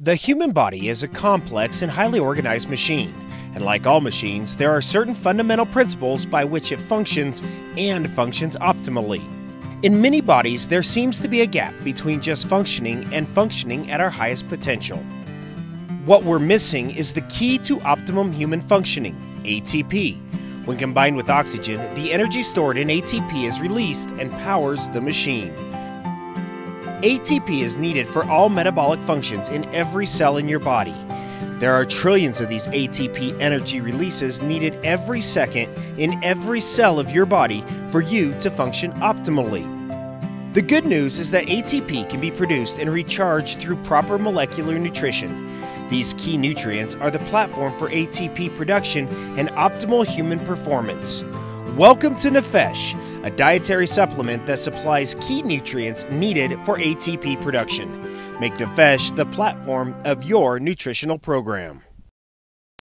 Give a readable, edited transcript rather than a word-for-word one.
The human body is a complex and highly organized machine, and like all machines, there are certain fundamental principles by which it functions and functions optimally. In many bodies, there seems to be a gap between just functioning and functioning at our highest potential. What we're missing is the key to optimum human functioning, ATP. When combined with oxygen, the energy stored in ATP is released and powers the machine. ATP is needed for all metabolic functions in every cell in your body. There are trillions of these ATP energy releases needed every second in every cell of your body for you to function optimally. The good news is that ATP can be produced and recharged through proper molecular nutrition. These key nutrients are the platform for ATP production and optimal human performance. Welcome to Nefesh, a dietary supplement that supplies key nutrients needed for ATP production. Make Nefesh the platform of your nutritional program.